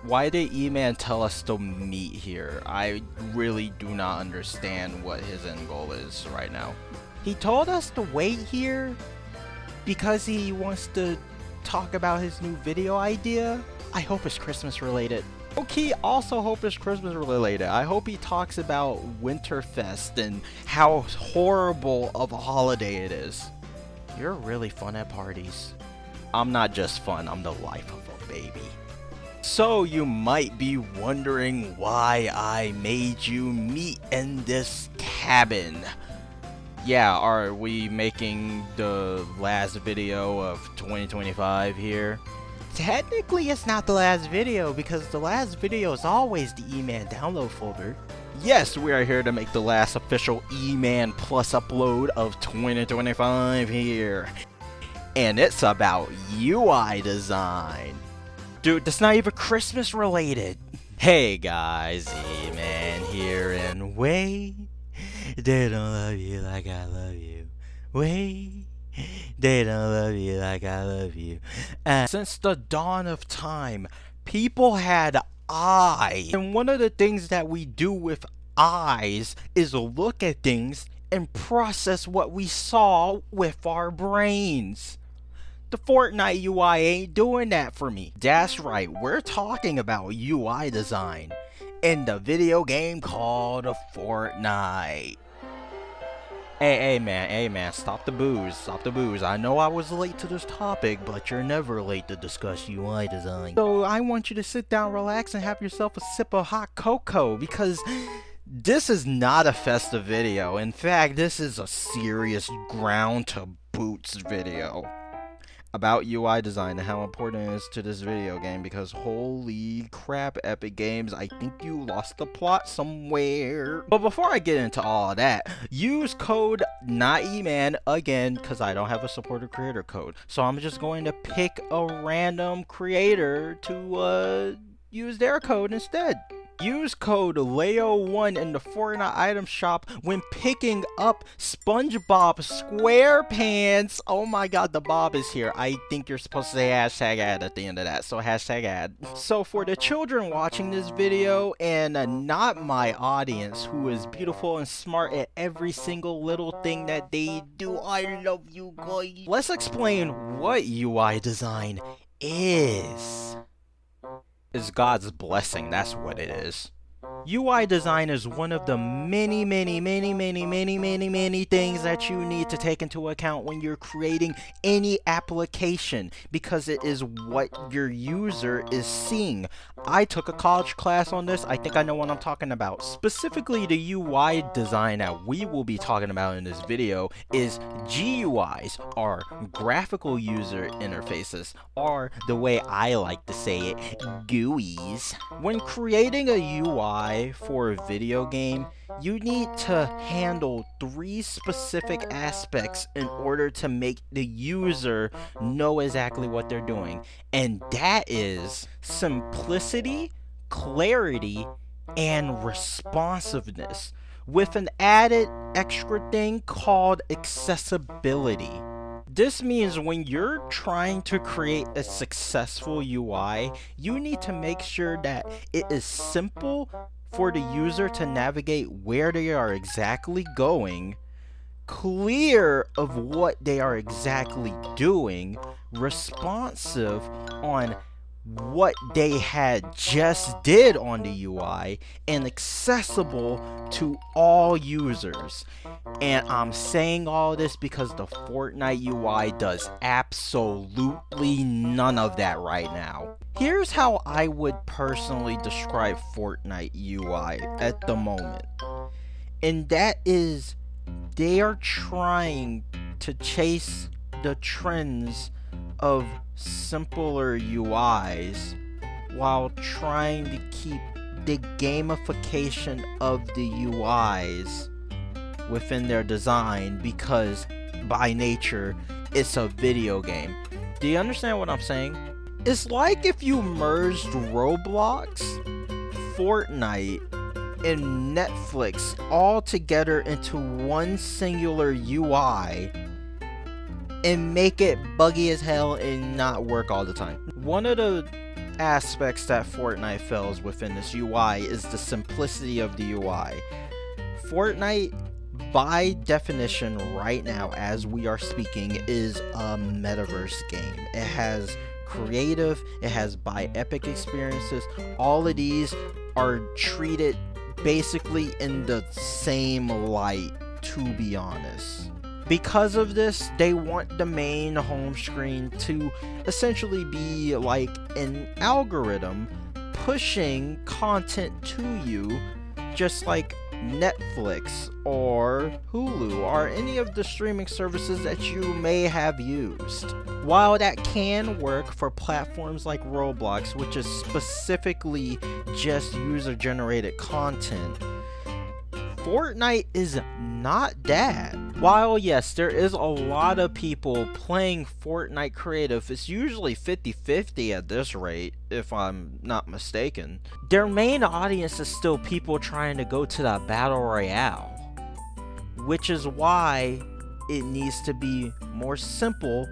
Why did E-Man tell us to meet here? I really do not understand what his end goal is right now. He told us to wait here because he wants to talk about his new video idea. I hope it's Christmas related. Okay, also hope it's Christmas related. I hope he talks about Winterfest and how horrible of a holiday it is. You're really fun at parties. I'm not just fun, I'm the life of a baby. So you might be wondering why I made you meet in this cabin. Yeah, are we making the last video of 2025 here? Technically it's not the last video because the last video is always the E-Man download folder. Yes, we are here to make the last official E-Man Plus upload of 2025 here. And it's about UI design. Dude, that's not even Christmas related. Hey guys, E-Man here, and wait, they don't love you like I love you. Wait, they don't love you like I love you. Since the dawn of time, people had eyes. And one of the things that we do with eyes is look at things and process what we saw with our brains. The Fortnite UI ain't doing that for me. That's right, we're talking about UI design in the video game called Fortnite. Hey man, stop the booze. I know I was late to this topic, but you're never late to discuss UI design. So I want you to sit down, relax, and have yourself a sip of hot cocoa, because this is not a festive video. In fact, this is a serious ground to boots video about UI design and how important it is to this video game, because holy crap, Epic Games, I think you lost the plot somewhere. But before I get into all of that, use code NOTEMAN again, because I don't have a supporter creator code. So I'm just going to pick a random creator to use their code instead. Use code LEO1 in the Fortnite item shop when picking up SpongeBob SquarePants. Oh my god, the Bob is here. I think you're supposed to say hashtag ad at the end of that, so hashtag ad. So for the children watching this video and not my audience, who is beautiful and smart at every single little thing that they do, I love you guys. Let's explain what UI design is. Is God's blessing, that's what it is. UI design is one of the many things that you need to take into account when you're creating any application, because it is what your user is seeing. I took a college class on this. I think I know what I'm talking about. Specifically, the UI design that we will be talking about in this video is GUIs, or graphical user interfaces, or the way I like to say it, GUIs. When creating a UI for a video game, you need to handle 3 specific aspects in order to make the user know exactly what they're doing, and that is simplicity, clarity, and responsiveness, with an added extra thing called accessibility. This means when you're trying to create a successful UI, you need to make sure that it is simple for the user to navigate where they are exactly going, clear of what they are exactly doing, responsive on what they had just did on the UI, and accessible to all users. And I'm saying all this because the Fortnite UI does absolutely none of that right now. Here's how I would personally describe Fortnite UI at the moment, and that is they are trying to chase the trends of simpler UIs while trying to keep the gamification of the UIs within their design, because by nature it's a video game. Do you understand what I'm saying? It's like if you merged Roblox, Fortnite, and Netflix all together into one singular UI and make it buggy as hell and not work all the time. One of the aspects that Fortnite fails within this UI is the simplicity of the UI. Fortnite, by definition right now as we are speaking, is a metaverse game. It has creative, it has by epic experiences. All of these are treated basically in the same light, to be honest. Because of this, they want the main home screen to essentially be like an algorithm pushing content to you, just like Netflix or Hulu or any of the streaming services that you may have used. While that can work for platforms like Roblox, which is specifically just user-generated content, Fortnite is not that. While yes, there is a lot of people playing Fortnite creative, it's usually 50-50 at this rate, if I'm not mistaken. Their main audience is still people trying to go to that battle royale, which is why it needs to be more simple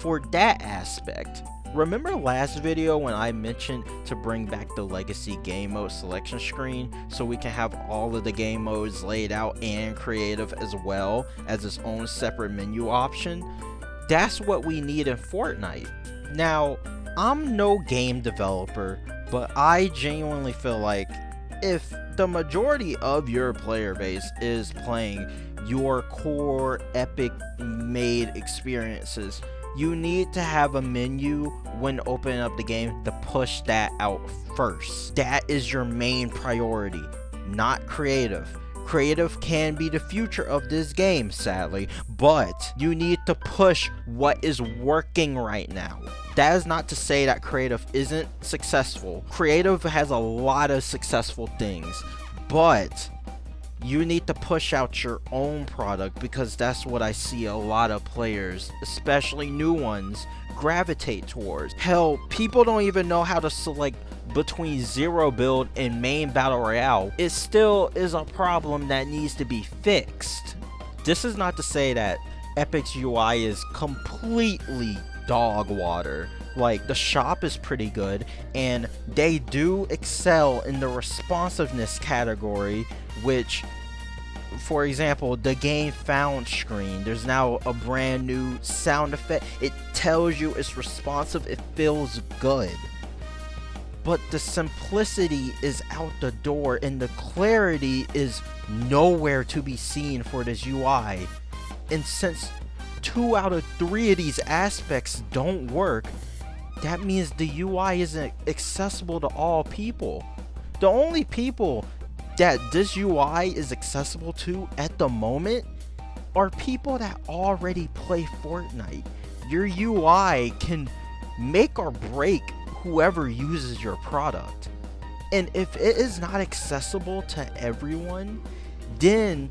for that aspect. Remember last video when I mentioned to bring back the legacy game mode selection screen so we can have all of the game modes laid out and creative as well as its own separate menu option? That's what we need in Fortnite. Now, I'm no game developer, but I genuinely feel like if the majority of your player base is playing your core epic made experiences, you need to have a menu when opening up the game to push that out first. That is your main priority, not creative. Creative can be the future of this game, sadly, but you need to push what is working right now. That is not to say that creative isn't successful. Creative has a lot of successful things, but you need to push out your own product, because that's what I see a lot of players, especially new ones, gravitate towards. Hell, people don't even know how to select between zero build and main battle royale. It still is a problem that needs to be fixed. This is not to say that Epic's UI is completely dog water. Like, the shop is pretty good, and they do excel in the responsiveness category, which, for example, the game found screen, there's now a brand new sound effect. It tells you it's responsive, it feels good. But the simplicity is out the door, and the clarity is nowhere to be seen for this UI. And since 2 out of 3 of these aspects don't work, that means the UI isn't accessible to all people. The only people that this UI is accessible to at the moment are people that already play Fortnite. Your UI can make or break whoever uses your product. And if it is not accessible to everyone, then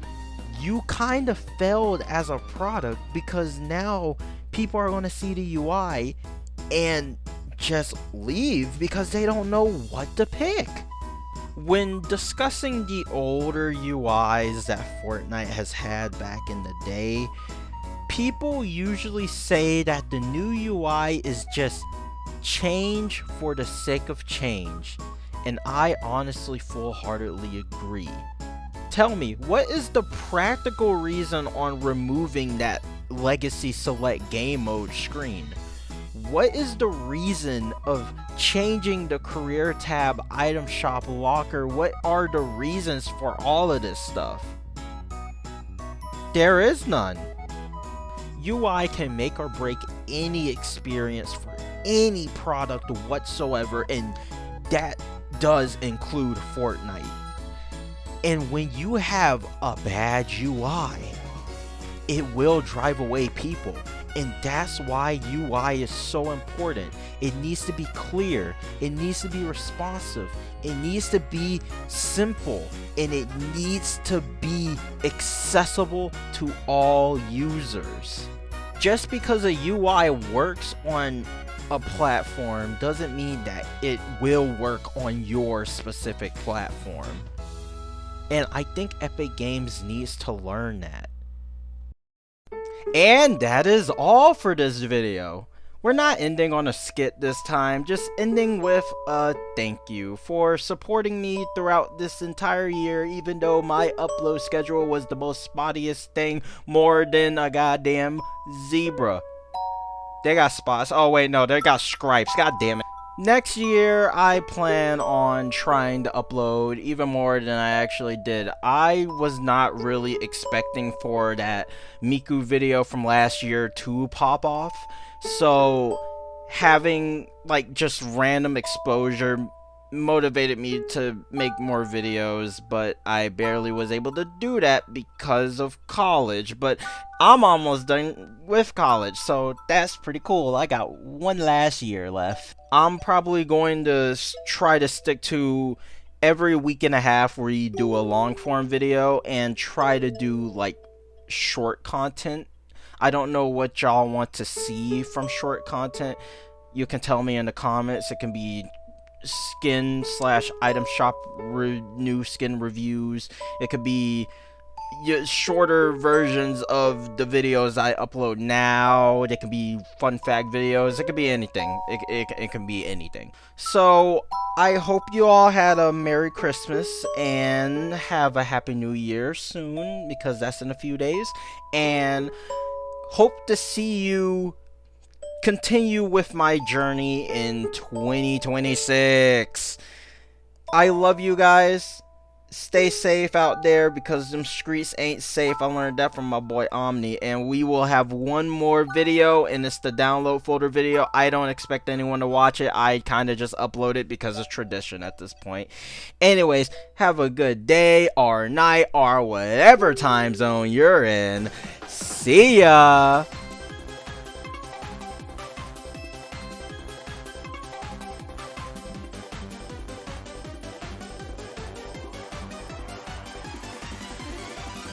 you kind of failed as a product, because now people are going to see the UI and just leave because they don't know what to pick. When discussing the older UIs that Fortnite has had back in the day, people usually say that the new UI is just change for the sake of change, and I honestly full-heartedly agree. Tell me, what is the practical reason on removing that legacy select game mode screen? What is the reason of changing the career tab, item shop, locker? What are the reasons for all of this stuff? There is none. UI can make or break any experience for any product whatsoever, and that does include Fortnite. And when you have a bad UI, it will drive away people. And that's why UI is so important. It needs to be clear, it needs to be responsive, it needs to be simple, and it needs to be accessible to all users. Just because a UI works on a platform doesn't mean that it will work on your specific platform. And I think Epic Games needs to learn that. And that is all for this video. We're not ending on a skit this time, just ending with a thank you for supporting me throughout this entire year, even though my upload schedule was the most spottiest thing, more than a goddamn zebra. They got spots. Oh wait, no, they got stripes. God damn it. Next year, I plan on trying to upload even more than I actually did. I was not really expecting for that Miku video from last year to pop off. So, having like just random exposure motivated me to make more videos, but I barely was able to do that because of college. But I'm almost done with college, so that's pretty cool. I got one last year left. I'm probably going to try to stick to every week and a half where you do a long form video and try to do like short content. I don't know what y'all want to see from short content. You can tell me in the comments. It can be skin slash item shop new skin reviews. It could be shorter versions of the videos I upload now. They can be fun fact videos. It could be anything. It can be anything. So I hope you all had a Merry Christmas and have a Happy New Year soon, because that's in a few days, and hope to see you continue with my journey in 2026. I love you guys. Stay safe out there, because them streets ain't safe. I learned that from my boy Omni. And we will have one more video, and it's the download folder video. I don't expect anyone to watch it. I kind of just upload it because it's tradition at this point. Anyways, have a good day or night or whatever time zone you're in. See ya!